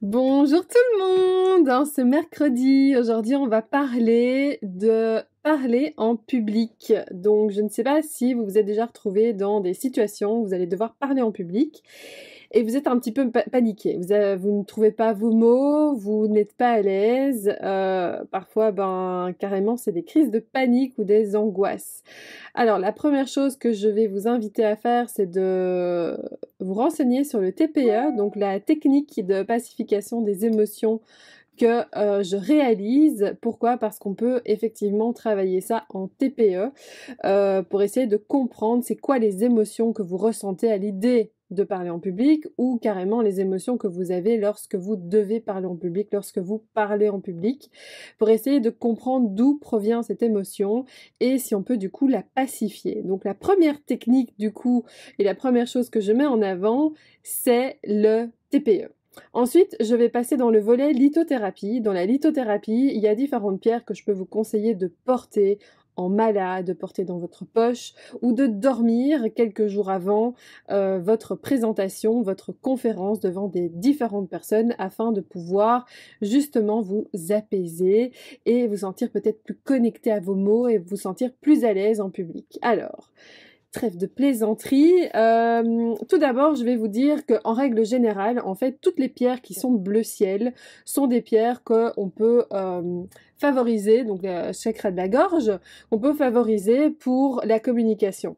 Bonjour tout le monde! Ce mercredi, aujourd'hui, on va parler de parler en public. Donc, je ne sais pas si vous vous êtes déjà retrouvé dans des situations où vous allez devoir parler en public et vous êtes un petit peu paniqué. Vous ne trouvez pas vos mots, vous n'êtes pas à l'aise. Parfois, carrément, c'est des crises de panique ou des angoisses. Alors, la première chose que je vais vous inviter à faire, c'est de vous renseigner sur le TPE, donc la technique de pacification des émotions que je réalise. Pourquoi? Parce qu'on peut effectivement travailler ça en TPE pour essayer de comprendre c'est quoi les émotions que vous ressentez à l'idée de parler en public ou carrément les émotions que vous avez lorsque vous devez parler en public, lorsque vous parlez en public, pour essayer de comprendre d'où provient cette émotion et si on peut du coup la pacifier. Donc la première technique du coup et la première chose que je mets en avant, c'est le TPE. Ensuite, je vais passer dans le volet lithothérapie. Dans la lithothérapie, il y a différentes pierres que je peux vous conseiller de porter en mala, de porter dans votre poche ou de dormir quelques jours avant votre présentation, votre conférence devant des différentes personnes afin de pouvoir justement vous apaiser et vous sentir peut-être plus connecté à vos mots et vous sentir plus à l'aise en public. Alors, trêve de plaisanterie. Tout d'abord, je vais vous dire qu'en règle générale, en fait, toutes les pierres qui sont bleu ciel sont des pierres qu'on peut favoriser, donc le chakra de la gorge, on peut favoriser pour la communication.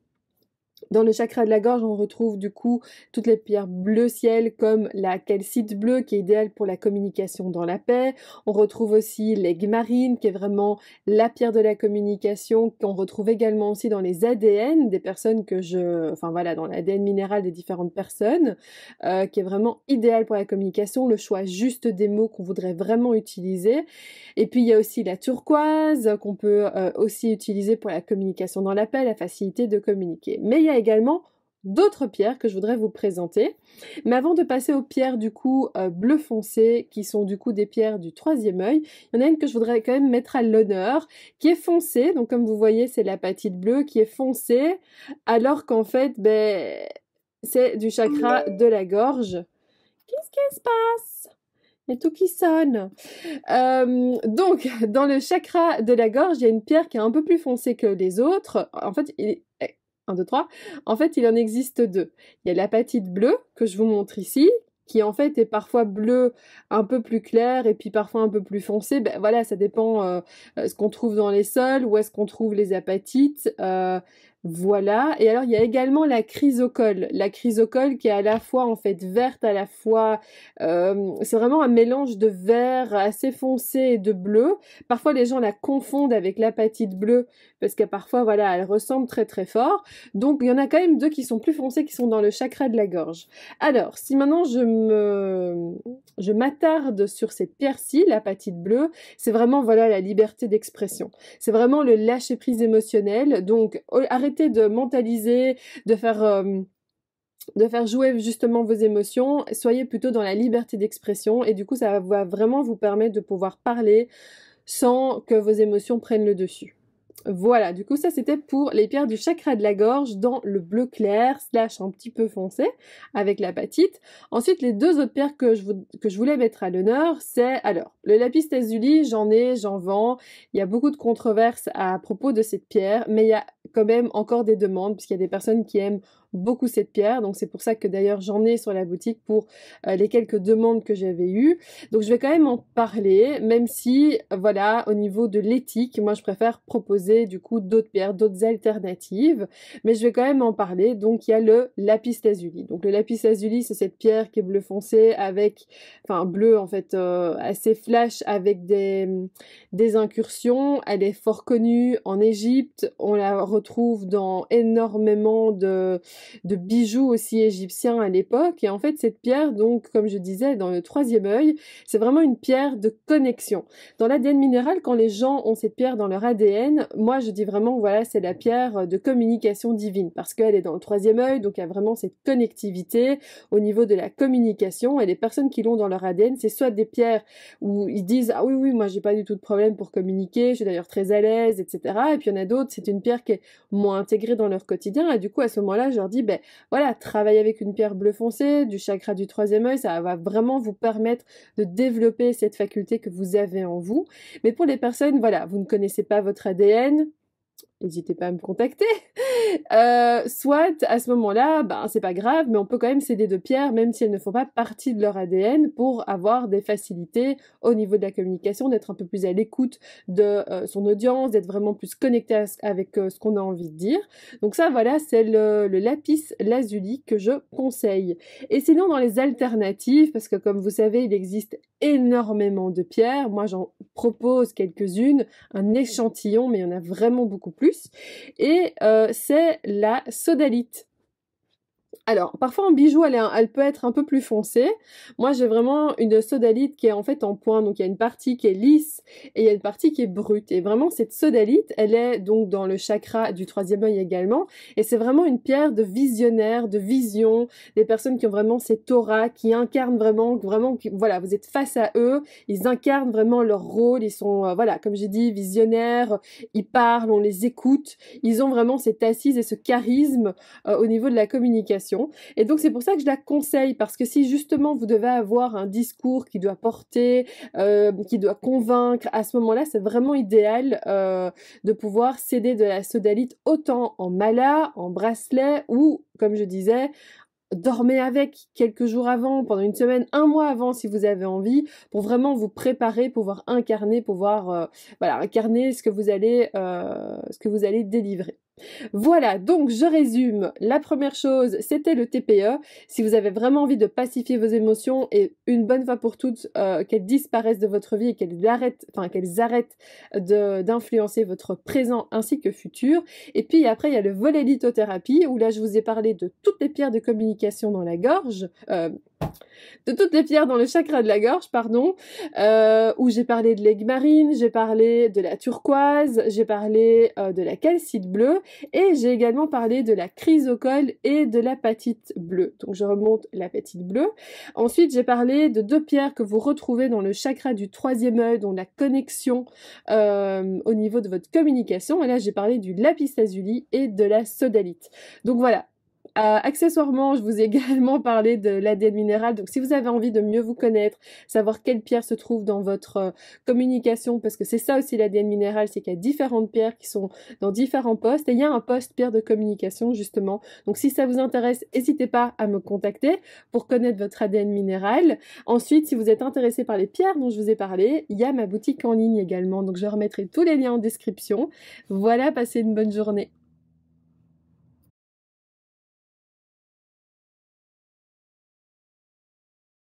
Dans le chakra de la gorge, on retrouve du coup toutes les pierres bleu ciel comme la calcite bleue qui est idéale pour la communication dans la paix. On retrouve aussi l'aigue marine qui est vraiment la pierre de la communication qu'on retrouve également aussi dans les ADN des personnes dans l'ADN minéral des différentes personnes qui est vraiment idéal pour la communication, le choix juste des mots qu'on voudrait vraiment utiliser. Et puis il y a aussi la turquoise qu'on peut aussi utiliser pour la communication dans la paix, la facilité de communiquer. Mais il y a également d'autres pierres que je voudrais vous présenter. Mais avant de passer aux pierres du coup bleu foncé, qui sont du coup des pierres du troisième œil, il y en a une que je voudrais quand même mettre à l'honneur, qui est foncée. Donc comme vous voyez, c'est l'apatite bleue qui est foncée, alors qu'en fait, c'est du chakra de la gorge. Qu'est-ce qui se passe? Il y a tout qui sonne. Donc, dans le chakra de la gorge, il y a une pierre qui est un peu plus foncée que les autres. En fait, 1, 2, 3. En fait, il en existe deux. Il y a l'apatite bleue, que je vous montre ici, qui en fait est parfois bleu un peu plus clair et puis parfois un peu plus foncé. Voilà, ça dépend ce qu'on trouve dans les sols, où est-ce qu'on trouve les apatites. Voilà. Et alors, il y a également la chrysocole. La chrysocole qui est à la fois en fait verte, à la fois... c'est vraiment un mélange de vert assez foncé et de bleu. Parfois, les gens la confondent avec l'apatite bleue parce que parfois, voilà, elle ressemble très très fort. Donc, il y en a quand même deux qui sont plus foncés, qui sont dans le chakra de la gorge. Alors, si maintenant je m'attarde sur cette pierre-ci, l'apatite bleue, c'est vraiment, voilà, la liberté d'expression. C'est vraiment le lâcher-prise émotionnel. Donc, arrêtez de mentaliser, de faire jouer justement vos émotions, soyez plutôt dans la liberté d'expression et du coup ça va vraiment vous permettre de pouvoir parler sans que vos émotions prennent le dessus. Voilà, du coup ça c'était pour les pierres du chakra de la gorge dans le bleu clair / un petit peu foncé avec l'apatite. Ensuite les deux autres pierres que je voulais mettre à l'honneur, c'est alors le lapis lazuli, j'en vends. Il y a beaucoup de controverses à propos de cette pierre, mais il y a quand même encore des demandes puisqu'il y a des personnes qui aiment beaucoup cette pierre, donc c'est pour ça que d'ailleurs j'en ai sur la boutique pour les quelques demandes que j'avais eues. Donc je vais quand même en parler, même si voilà, au niveau de l'éthique, moi je préfère proposer du coup d'autres pierres, d'autres alternatives, mais je vais quand même en parler. Donc il y a le lapis lazuli. Donc le lapis lazuli, c'est cette pierre qui est bleu foncé bleu en fait assez flash avec des incursions. Elle est fort connue en Égypte, on la retrouve dans énormément de bijoux aussi égyptiens à l'époque. Et en fait, cette pierre, donc, comme je disais, dans le troisième œil, c'est vraiment une pierre de connexion. Dans l'ADN minéral, quand les gens ont cette pierre dans leur ADN, moi, je dis vraiment, voilà, c'est la pierre de communication divine parce qu'elle est dans le troisième œil, donc il y a vraiment cette connectivité au niveau de la communication. Et les personnes qui l'ont dans leur ADN, c'est soit des pierres où ils disent, ah oui, oui, moi, j'ai pas du tout de problème pour communiquer, je suis d'ailleurs très à l'aise, etc. Et puis il y en a d'autres, c'est une pierre qui est moins intégrée dans leur quotidien. Et du coup, à ce moment-là, je leur leur dis, ben voilà, travaille avec une pierre bleu foncé, du chakra du troisième œil, ça va vraiment vous permettre de développer cette faculté que vous avez en vous. Mais pour les personnes, voilà, vous ne connaissez pas votre ADN, n'hésitez pas à me contacter. Soit à ce moment-là, ben c'est pas grave, mais on peut quand même s'aider de pierres, même si elles ne font pas partie de leur ADN, pour avoir des facilités au niveau de la communication, d'être un peu plus à l'écoute de son audience, d'être vraiment plus connecté avec ce qu'on a envie de dire. Donc ça, voilà, c'est le lapis lazuli que je conseille. Et sinon, dans les alternatives, parce que comme vous savez, il existe énormément de pierres, moi j'en propose quelques-unes, un échantillon, mais il y en a vraiment beaucoup plus. Et c'est la sodalite. Alors, parfois en bijou, elle peut être un peu plus foncée. Moi, j'ai vraiment une sodalite qui est en fait en point. Donc, il y a une partie qui est lisse et il y a une partie qui est brute. Et vraiment, cette sodalite, elle est donc dans le chakra du troisième œil également. Et c'est vraiment une pierre de visionnaire, de vision, des personnes qui ont vraiment cette aura, qui incarnent vraiment, voilà, vous êtes face à eux, ils incarnent vraiment leur rôle, ils sont, voilà, comme j'ai dit, visionnaires, ils parlent, on les écoute, ils ont vraiment cette assise et ce charisme au niveau de la communication. Et donc c'est pour ça que je la conseille, parce que si justement vous devez avoir un discours qui doit porter, qui doit convaincre, à ce moment-là c'est vraiment idéal de pouvoir s'aider de la sodalite autant en mala, en bracelet ou, comme je disais, dormez avec quelques jours avant, pendant une semaine, un mois avant si vous avez envie, pour vraiment vous préparer, pouvoir incarner, pouvoir voilà, incarner ce que vous allez délivrer. Voilà, donc je résume. La première chose, c'était le TPE. Si vous avez vraiment envie de pacifier vos émotions et une bonne fois pour toutes qu'elles disparaissent de votre vie et qu'elles arrêtent d'influencer votre présent ainsi que futur. Et puis après, il y a le volet lithothérapie où là, je vous ai parlé de toutes les pierres de communication dans la gorge, de toutes les pierres dans le chakra de la gorge, pardon, où j'ai parlé de l'aigle marine, j'ai parlé de la turquoise, j'ai parlé de la calcite bleue, et j'ai également parlé de la chrysocole et de l'apatite bleue. Donc je remonte l'apatite bleue. Ensuite, j'ai parlé de deux pierres que vous retrouvez dans le chakra du troisième œil, donc la connexion au niveau de votre communication. Et là, j'ai parlé du lapis lazuli et de la sodalite. Donc voilà. Accessoirement, je vous ai également parlé de l'ADN minéral. Donc, si vous avez envie de mieux vous connaître, savoir quelle pierre se trouve dans votre communication, parce que c'est ça aussi l'ADN minéral, c'est qu'il y a différentes pierres qui sont dans différents postes. Et il y a un poste pierre de communication, justement. Donc, si ça vous intéresse, n'hésitez pas à me contacter pour connaître votre ADN minéral. Ensuite, si vous êtes intéressé par les pierres dont je vous ai parlé, il y a ma boutique en ligne également. Donc, je remettrai tous les liens en description. Voilà, passez une bonne journée.